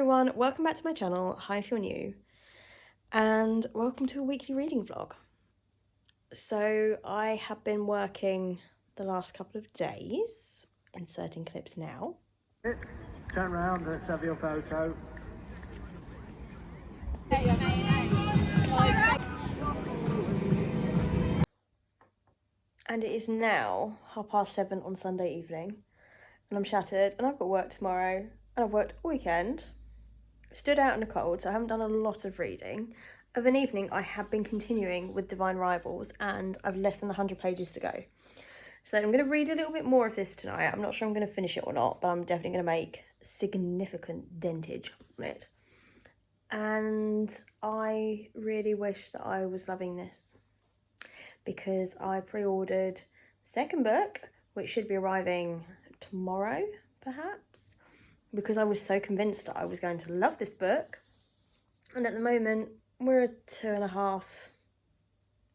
everyone, welcome back to my channel. Hi if you're new, and welcome to a weekly reading vlog. So I have been working the last couple of days, inserting clips now. Turn round, let's have your photo. And it is now 7:30 on Sunday evening, and I'm shattered, and I've got work tomorrow, and I've worked all weekend, stood out in the cold, so I haven't done a lot of reading. Of an evening, I have been continuing with Divine Rivals, and I've less than 100 pages to go. So I'm going to read a little bit more of this tonight. I'm not sure I'm going to finish it or not, but I'm definitely going to make significant dentage on it. And I really wish that I was loving this, because I pre-ordered the second book, which should be arriving tomorrow, perhaps, because I was so convinced that I was going to love this book. And at the moment, we're a 2.5,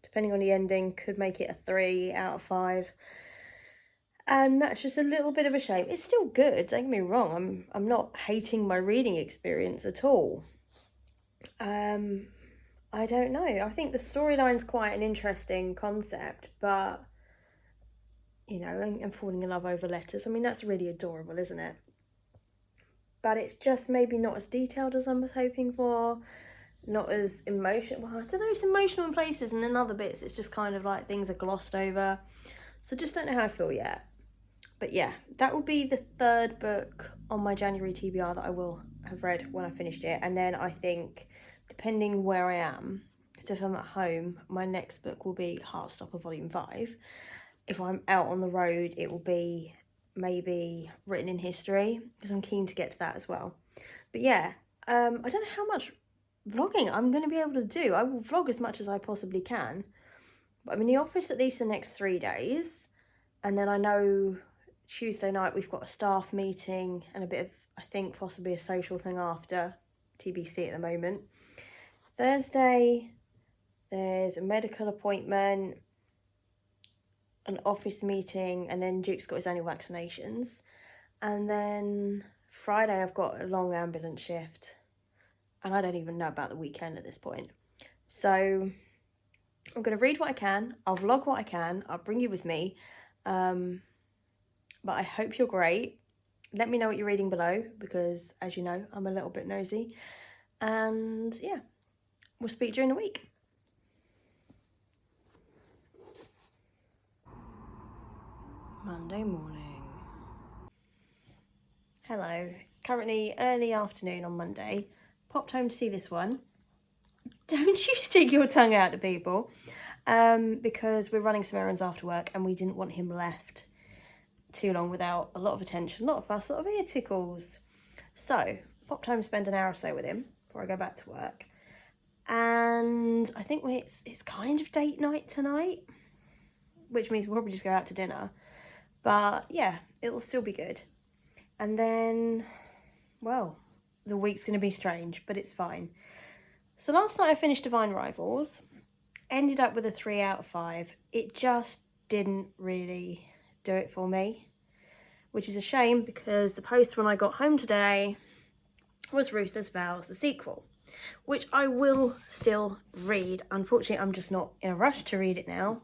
depending on the ending, could make it a 3 out of 5. And that's just a little bit of a shame. It's still good, don't get me wrong. I'm not hating my reading experience at all. I don't know. I think the storyline's quite an interesting concept, but, you know, and falling in love over letters, I mean, that's really adorable, isn't it? But it's just maybe not as detailed as I was hoping for, not as emotional. Well, I don't know, it's emotional in places, and in other bits it's just kind of like things are glossed over. So just don't know how I feel yet. But yeah, that will be the third book on my January TBR that I will have read when I finished it. And then I think, depending where I am, so if I'm at home, my next book will be Heartstopper Volume 5. If I'm out on the road, it will be maybe Written in History, because I'm keen to get to that as well. But yeah, I don't know how much vlogging I'm going to be able to do. I will vlog as much as I possibly can. But I'm in the office at least the next 3 days. And then I know Tuesday night we've got a staff meeting and a bit of, I think, possibly a social thing after, TBC at the moment. Thursday, there's a medical appointment, an office meeting, and then Duke's got his annual vaccinations. And then Friday I've got a long ambulance shift, and I don't even know about the weekend at this point. So I'm going to read what I can, I'll vlog what I can, I'll bring you with me. But I hope you're great. Let me know what you're reading below, because as you know, I'm a little bit nosy. And yeah, we'll speak during the week. Monday morning. Hello, it's currently early afternoon on Monday. Popped home to see this one. Don't you stick your tongue out to people. Because we're running some errands after work and we didn't want him left too long without a lot of attention, a lot of fuss, a lot of ear tickles. So, popped home, spend an hour or so with him before I go back to work. And I think it's kind of date night tonight, which means we'll probably just go out to dinner. But yeah, it'll still be good. And then, well, the week's going to be strange, but it's fine. So last night I finished Divine Rivals, ended up with a 3 out of 5. It just didn't really do it for me, which is a shame, because the post when I got home today was Ruthless Vows, the sequel, which I will still read. Unfortunately, I'm just not in a rush to read it now.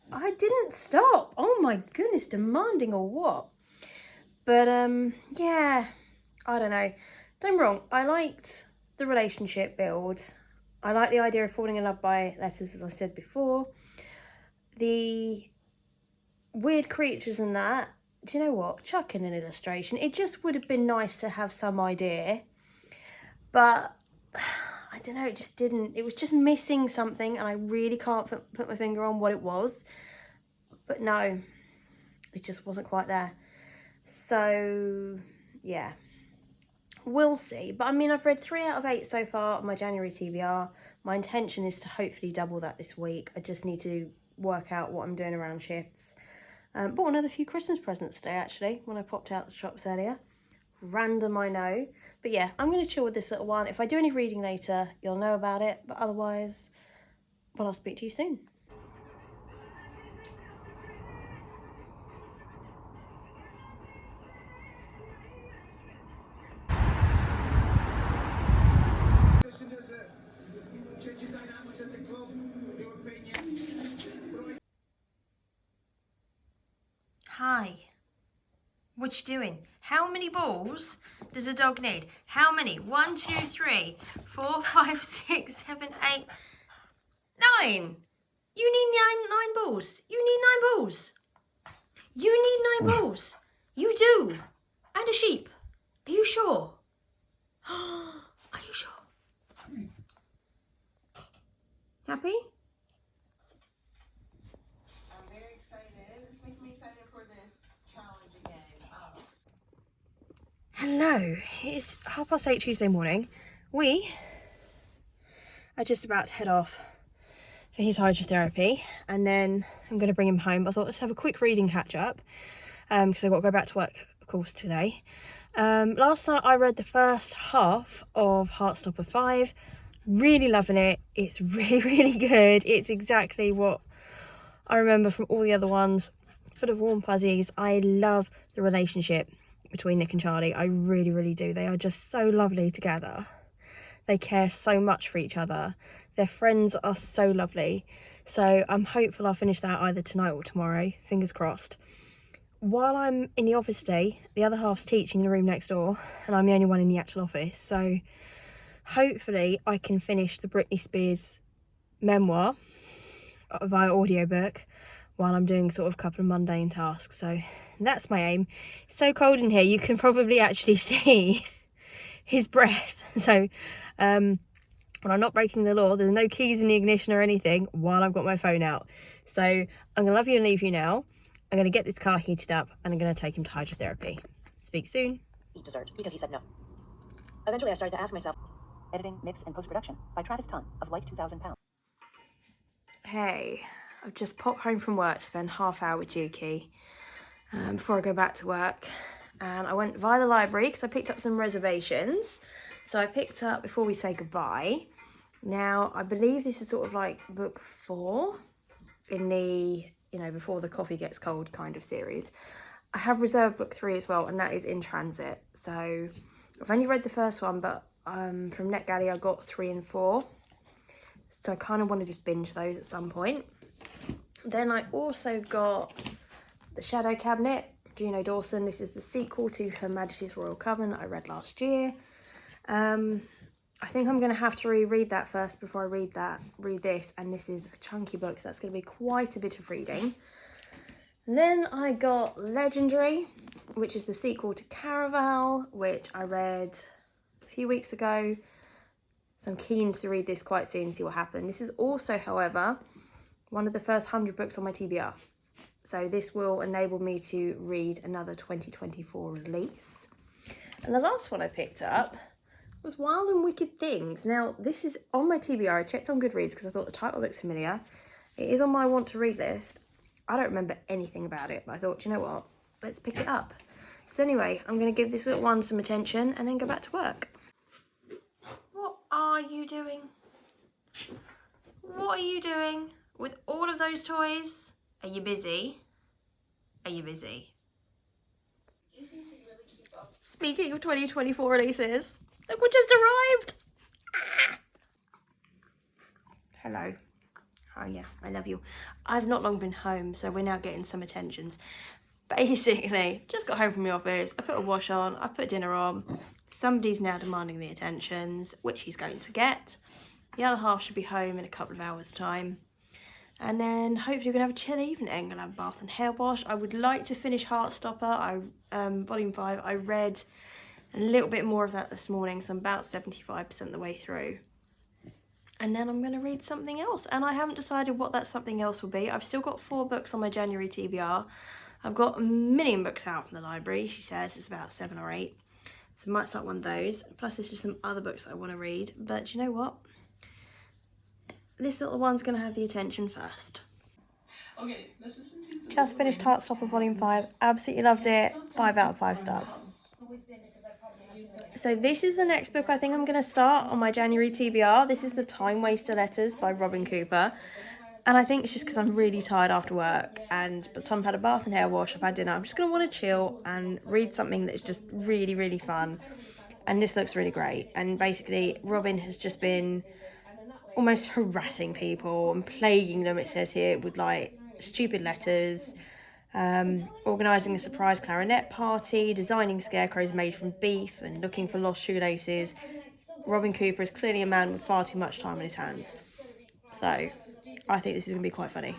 I didn't stop. Oh my goodness, demanding or what? But yeah, I don't know. Don't get me wrong, I liked the relationship build. I like the idea of falling in love by letters, as I said before. The weird creatures and that, do you know what? Chuck in an illustration. It just would have been nice to have some idea. But I don't know, it just didn't. It was just missing something, and I really can't put my finger on what it was. But no, it just wasn't quite there. So yeah, we'll see. But I mean, I've read 3 out of 8 so far on my January TBR. My intention is to hopefully double that this week. I just need to work out what I'm doing around shifts. Bought another few Christmas presents today, actually, when I popped out the shops earlier. Random, I know. But yeah, I'm going to chill with this little one. If I do any reading later, you'll know about it. But otherwise, well, I'll speak to you soon. Hi. What you doing? How many balls does a dog need? How many? 1, 2, 3, 4, 5, 6, 7, 8, 9. You need nine balls. You need 9 balls. You need 9 balls. You do. And a sheep. Are you sure? Are you sure? Happy? I'm very excited. It's making me excited for this challenge again. Hello. It's 8:30 Tuesday morning. We are just about to head off for his hydrotherapy, and then I'm going to bring him home. I thought let's have a quick reading catch up because I've got to go back to work, of course, today. Last night I read the first half of Heartstopper 5. Really loving it. It's really, really good. It's exactly what I remember from all the other ones. Full of warm fuzzies. I love the relationship between Nick and Charlie. I really, really do. They are just so lovely together. They care so much for each other. Their friends are so lovely. So I'm hopeful I'll finish that either tonight or tomorrow. Fingers crossed. While I'm in the office today, the other half's teaching in the room next door, and I'm the only one in the actual office. So hopefully I can finish the Britney Spears memoir via audiobook while I'm doing sort of a couple of mundane tasks. So that's my aim. It's so cold in here, you can probably actually see his breath. So when I'm not breaking the law, there's no keys in the ignition or anything while I've got my phone out. So I'm gonna love you and leave you now. I'm gonna get this car heated up and I'm gonna take him to hydrotherapy. Speak soon. Eat dessert because he said no. Eventually I started to ask myself. Editing, mix, and post-production by Travis Tunn of like 2,000 pounds. Hey, I've just popped home from work to spend half hour with Juki before I go back to work. And I went via the library because I picked up some reservations. So I picked up Before We Say Goodbye. Now, I believe this is sort of like book 4 in the, Before the Coffee Gets Cold kind of series. I have reserved book 3 as well, and that is in transit. So I've only read the first one, but from NetGalley I got 3 and 4. So I kind of want to just binge those at some point. Then I also got The Shadow Cabinet, Juno Dawson. This is the sequel to Her Majesty's Royal Coven that I read last year. I think I'm going to have to reread that first before I read this, and this is a chunky book, so that's going to be quite a bit of reading. And then I got Legendary, which is the sequel to Caraval, which I read a few weeks ago. So I'm keen to read this quite soon and see what happens. This is also, however, one of the first 100 books on my TBR. So this will enable me to read another 2024 release. And the last one I picked up was Wild and Wicked Things. Now, this is on my TBR. I checked on Goodreads because I thought the title looks familiar. It is on my want to read list. I don't remember anything about it, but I thought, you know what? Let's pick it up. So anyway, I'm going to give this little one some attention and then go back to work. What are you doing? What are you doing with all of those toys? Are you busy? Are you busy? Speaking of 2024 releases, look what just arrived! Ah! Hello. Oh yeah, I love you. I've not long been home, so we're now getting some attentions. Basically, just got home from the office, I put a wash on, I put dinner on. Somebody's now demanding the attentions, which he's going to get. The other half should be home in a couple of hours' time. And then hopefully we're going to have a chill evening. I'm going to have a bath and hair wash. I would like to finish Heartstopper, volume 5. I read a little bit more of that this morning, so I'm about 75% the way through. And then I'm going to read something else. And I haven't decided what that something else will be. I've still got 4 books on my January TBR. I've got a million books out from the library. She says it's about 7 or 8. So I might start one of those. Plus there's just some other books I want to read. But you know what? This little one's going to have the attention first. Okay, let's listen to Just finished Heartstopper Volume 5. Absolutely loved it. 5 out of 5 stars. So this is the next book I think I'm going to start on my January TBR. This is The Time Waster Letters by Robin Cooper. And I think it's just because I'm really tired after work. And by the time I've had a bath and hair wash, I've had dinner, I'm just going to want to chill and read something that is just really, really fun. And this looks really great. And basically, Robin has just been almost harassing people and plaguing them, it says here, with like stupid letters. organising a surprise clarinet party, designing scarecrows made from beef, and looking for lost shoelaces. Robin Cooper is clearly a man with far too much time on his hands. So, I think this is going to be quite funny.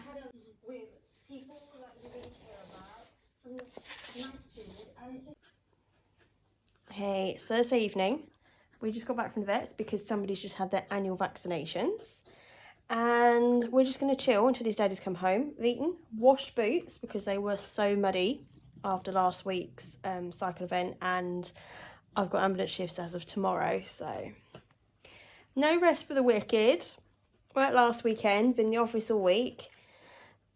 Hey, it's Thursday evening. We just got back from the vets because somebody's just had their annual vaccinations. And we're just going to chill until his daddy's come home. We've eaten, washed boots because they were so muddy after last week's cycle event. And I've got ambulance shifts as of tomorrow, so no rest for the wicked. Worked last weekend, been in the office all week.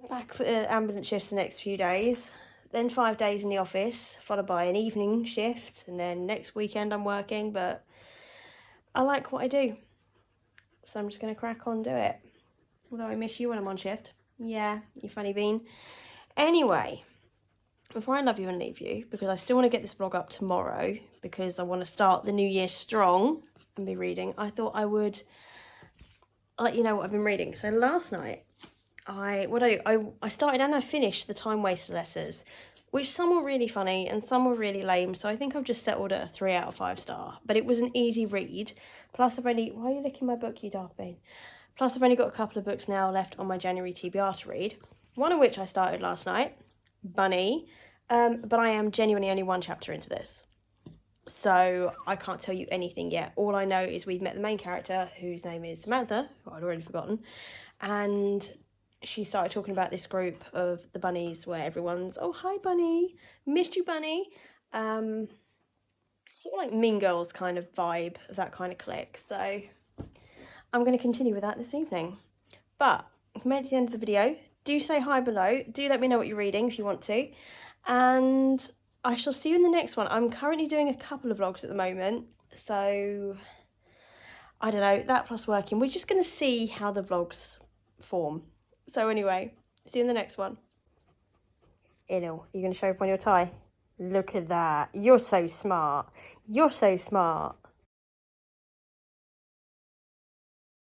Back for ambulance shifts the next few days. Then 5 days in the office, followed by an evening shift. And then next weekend I'm working, but I like what I do. So I'm just going to crack on and do it. Although I miss you when I'm on shift. Yeah, you funny bean. Anyway, before I love you and leave you, because I still want to get this vlog up tomorrow, because I want to start the new year strong and be reading, I thought I would let you know what I've been reading. So last night, I started and I finished the Time Waster letters, which some were really funny and some were really lame, so I think I've just settled at a 3 out of 5 star. But it was an easy read. Plus I've only... Why are you licking my book, you daft bean? Plus I've only got a couple of books now left on my January TBR to read, one of which I started last night, Bunny, but I am genuinely only 1 chapter into this. So I can't tell you anything yet. All I know is we've met the main character, whose name is Samantha, who I'd already forgotten, and she started talking about this group of the bunnies where everyone's, oh, hi, Bunny, missed you, Bunny. Sort of like Mean Girls kind of vibe, of that kind of clique. So I'm going to continue with that this evening. But if you made it to the end of the video, do say hi below. Do let me know what you're reading if you want to. And I shall see you in the next one. I'm currently doing a couple of vlogs at the moment. So, I don't know, that plus working. We're just going to see how the vlogs form. So anyway, see you in the next one. Inil, you're going to show everyone your tie? Look at that. You're so smart. You're so smart.